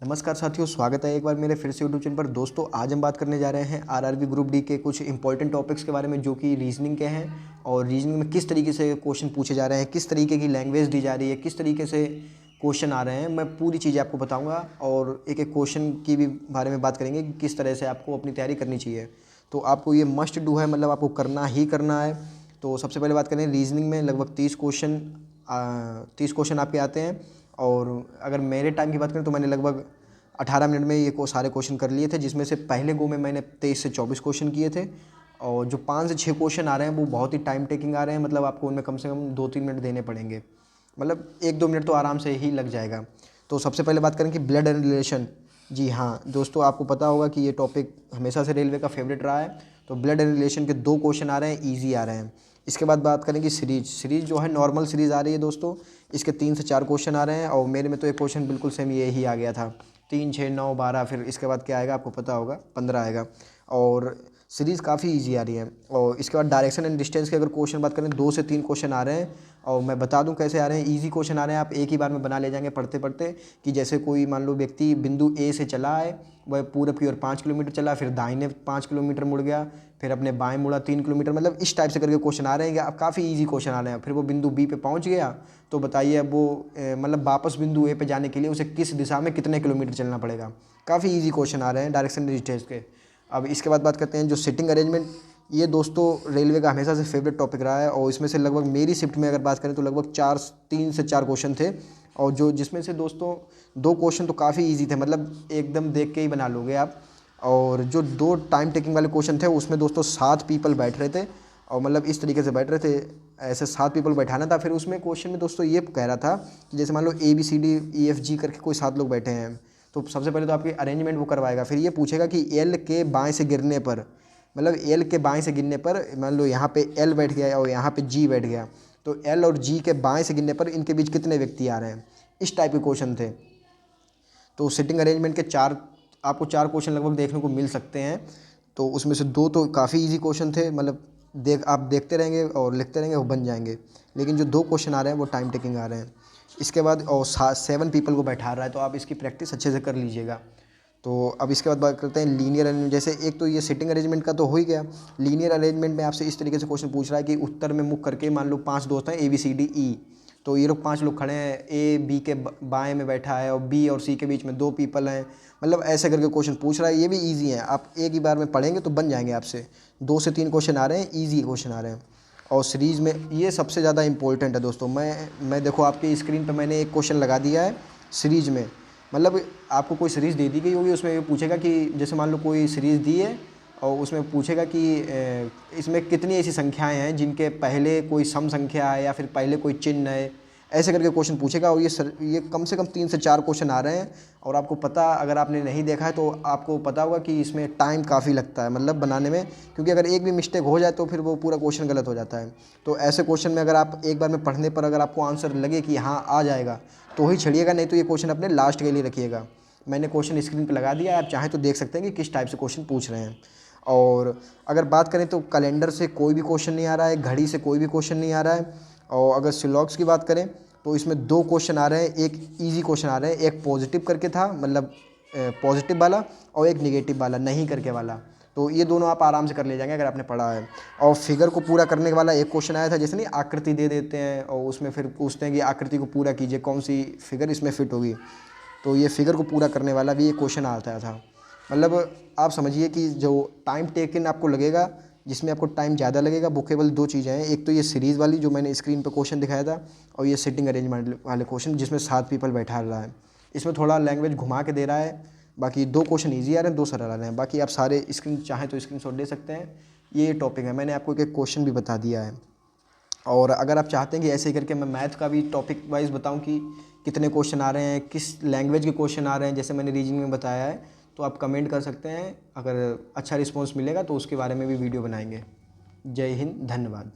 नमस्कार साथियों, स्वागत है एक बार मेरे फिर से यूट्यूब चैनल पर। दोस्तों, आज हम बात करने जा रहे हैं आरआरबी ग्रुप डी के कुछ इंपॉर्टेंट टॉपिक्स के बारे में, जो कि रीजनिंग के हैं। और रीजनिंग में किस तरीके से क्वेश्चन पूछे जा रहे हैं, किस तरीके की लैंग्वेज दी जा रही है, किस तरीके से क्वेश्चन आ रहे हैं, मैं पूरी चीज़ें आपको बताऊँगा। और एक एक क्वेश्चन की भी बारे में बात करेंगे कि किस तरह से आपको अपनी तैयारी करनी चाहिए। तो आपको ये मस्ट डू है, मतलब आपको करना ही करना है। तो सबसे पहले बात करें रीजनिंग में, लगभग 30 क्वेश्चन आपके आते हैं। और अगर मेरे टाइम की बात करें तो मैंने लगभग 18 मिनट में ये सारे क्वेश्चन कर लिए थे, जिसमें से पहले गो में मैंने 23 से 24 क्वेश्चन किए थे। और जो 5 से 6 क्वेश्चन आ रहे हैं वो बहुत ही टाइम टेकिंग आ रहे हैं, मतलब आपको उनमें कम से कम 2-3 मिनट देने पड़ेंगे, मतलब 1-2 मिनट तो आराम से ही लग जाएगा। तो सबसे पहले बात करें कि ब्लड एंड रिलेशन। जी हाँ दोस्तों, आपको पता होगा कि ये टॉपिक हमेशा से रेलवे का फेवरेट रहा है। तो ब्लड एंड रिलेशन के 2 क्वेश्चन आ रहे हैं, ईजी आ रहे हैं। इसके बाद बात करें कि सीरीज जो है नॉर्मल सीरीज़ आ रही है दोस्तों, इसके 3 से 4 क्वेश्चन आ रहे हैं। और मेरे में तो एक क्वेश्चन बिल्कुल सेम ये ही आ गया था, 3, 6, 9, 12, फिर इसके बाद क्या आएगा आपको पता होगा, 15 आएगा। और सीरीज़ काफ़ी इजी आ रही है। और इसके बाद डायरेक्शन एंड डिस्टेंस के अगर क्वेश्चन बात करें, 2 से 3 क्वेश्चन आ रहे हैं। और मैं बता दूं कैसे आ रहे हैं, इजी क्वेश्चन आ रहे हैं, आप एक ही बार में बना ले जाएंगे पढ़ते पढ़ते। कि जैसे कोई मान लो व्यक्ति बिंदु ए से चला है, वह पूरब की ओर 5 किलोमीटर चला, फिर दाहिने 5 किलोमीटर मुड़ गया, फिर अपने बाएं मुड़ा 3 किलोमीटर, मतलब इस टाइप से करके क्वेश्चन आ रहे हैं। आप काफ़ी इजी क्वेश्चन आ रहे हैं। फिर वो बिंदु बी पे पहुंच गया, तो बताइए अब वो मतलब वापस बिंदु ए पे जाने के लिए उसे किस दिशा में कितने किलोमीटर चलना पड़ेगा। काफ़ी इजी क्वेश्चन आ रहे हैं डायरेक्शन डिस्टेंस के। अब इसके बाद बात करते हैं जो सिटिंग अरेंजमेंट। ये दोस्तों रेलवे का हमेशा से फेवरेट टॉपिक रहा है। और इसमें से लगभग मेरी शिफ्ट में अगर बात करें तो लगभग 3 से 4 क्वेश्चन थे। और जो जिसमें से दोस्तों 2 क्वेश्चन तो काफ़ी इजी थे, मतलब एकदम देख के ही बना लोगे आप। और जो 2 टाइम टेकिंग वाले क्वेश्चन थे उसमें दोस्तों 7 पीपल बैठ रहे थे। और मतलब इस तरीके से बैठ रहे थे, ऐसे 7 पीपल बैठाना था। फिर उसमें क्वेश्चन में दोस्तों ये कह रहा था कि जैसे मान लो ABCDEFG करके कोई 7 लोग बैठे हैं। तो सबसे पहले तो आपकी अरेंजमेंट वो करवाएगा, फिर ये पूछेगा कि एल के बाएं से गिरने पर, मतलब एल के बाएं से गिरने पर मान लो यहाँ पे एल बैठ गया और यहाँ पे जी बैठ गया, तो एल और जी के बाएं से गिरने पर इनके बीच कितने व्यक्ति आ रहे हैं। इस टाइप के क्वेश्चन थे। तो सिटिंग अरेंजमेंट के 4 आपको 4 क्वेश्चन लगभग देखने को मिल सकते हैं। तो उसमें से 2 तो काफ़ी इजी क्वेश्चन थे, मतलब आप देखते रहेंगे और लिखते रहेंगे, वो बन जाएंगे। लेकिन जो 2 क्वेश्चन आ रहे हैं वो टाइम टेकिंग आ रहे हैं। इसके बाद और 7 पीपल को बैठा रहा है, तो आप इसकी प्रैक्टिस अच्छे से कर लीजिएगा। तो अब इसके बाद बात करते हैं लीनियर अरेंजमेंट। जैसे एक तो ये सिटिंग अरेंजमेंट का तो हो ही गया। लीनियर अरेंजमेंट में आपसे इस तरीके से क्वेश्चन पूछ रहा है कि उत्तर में मुख करके मान लो 5 दोस्त हैं ABCDE। तो ये लोग 5 लोग खड़े हैं, ए बी के बाएं में बैठा है और बी और सी के बीच में 2 पीपल हैं, मतलब ऐसे करके क्वेश्चन पूछ रहा है। ये भी ईजी है, आप एक ही बार में पढ़ेंगे तो बन जाएंगे आपसे। 2 से 3 क्वेश्चन आ रहे हैं, ईजी क्वेश्चन आ रहे हैं। और सीरीज़ में ये सबसे ज़्यादा इंपॉर्टेंट है दोस्तों। मैं देखो आपकी स्क्रीन पर मैंने एक क्वेश्चन लगा दिया है सीरीज़ में। मतलब आपको कोई सीरीज़ दे दी गई होगी, उसमें ये पूछेगा कि जैसे मान लो कोई सीरीज़ दी है और उसमें पूछेगा कि इसमें कितनी ऐसी संख्याएं हैं जिनके पहले कोई सम संख्या है या फिर पहले कोई चिन्ह है, ऐसे करके क्वेश्चन पूछेगा। और ये कम से कम 3 से 4 क्वेश्चन आ रहे हैं। और आपको पता, अगर आपने नहीं देखा है तो आपको पता होगा कि इसमें टाइम काफ़ी लगता है, मतलब बनाने में, क्योंकि अगर एक भी मिस्टेक हो जाए तो फिर वो पूरा क्वेश्चन गलत हो जाता है। तो ऐसे क्वेश्चन में अगर आप एक बार में पढ़ने पर अगर आपको आंसर लगे कि हाँ आ जाएगा तो ही छड़िएगा, नहीं तो ये क्वेश्चन अपने लास्ट के लिए रखिएगा। मैंने क्वेश्चन स्क्रीन पर लगा दिया है, आप चाहें तो देख सकते हैं कि किस टाइप से क्वेश्चन पूछ रहे हैं। और अगर बात करें तो कैलेंडर से कोई भी क्वेश्चन नहीं आ रहा है, घड़ी से कोई भी क्वेश्चन नहीं आ रहा है। और अगर सिलॉग्स की बात करें तो इसमें 2 क्वेश्चन आ रहे हैं, एक इजी क्वेश्चन आ रहे हैं, एक पॉजिटिव करके था, मतलब पॉजिटिव वाला, और एक निगेटिव वाला नहीं करके वाला। तो ये दोनों आप आराम से कर ले जाएंगे अगर आपने पढ़ा है। और फिगर को पूरा करने वाला एक क्वेश्चन आया था, जैसे नहीं आकृति दे देते हैं और उसमें फिर पूछते हैं कि आकृति को पूरा कीजिए, कौन सी फिगर इसमें फिट होगी। तो ये फिगर को पूरा करने वाला भी एक क्वेश्चन आता था। मतलब आप समझिए कि जो टाइम टेकन आपको लगेगा, जिसमें आपको टाइम ज़्यादा लगेगा, वो केवल 2 चीज़ें हैं। एक तो ये सीरीज़ वाली जो मैंने स्क्रीन पर क्वेश्चन दिखाया था, और ये सिटिंग अरेंजमेंट वाले क्वेश्चन जिसमें 7 पीपल बैठा रहा है। इसमें थोड़ा लैंग्वेज घुमा के दे रहा है। बाकी 2 क्वेश्चन ईजी आ रहे हैं, 2 सरल आ रहे हैं। बाकी आप सारे स्क्रीन चाहें तो स्क्रीनशॉट ले सकते हैं। ये टॉपिक है, मैंने आपको एक क्वेश्चन भी बता दिया है। और अगर आप चाहते हैं कि ऐसे ही करके मैं मैथ का भी टॉपिक वाइज बताऊं कि कितने क्वेश्चन आ रहे हैं, किस लैंग्वेज के क्वेश्चन आ रहे हैं, जैसे मैंने रीजनिंग में बताया है, तो आप कमेंट कर सकते हैं। अगर अच्छा रिस्पांस मिलेगा तो उसके बारे में भी वीडियो बनाएंगे। जय हिंद, धन्यवाद।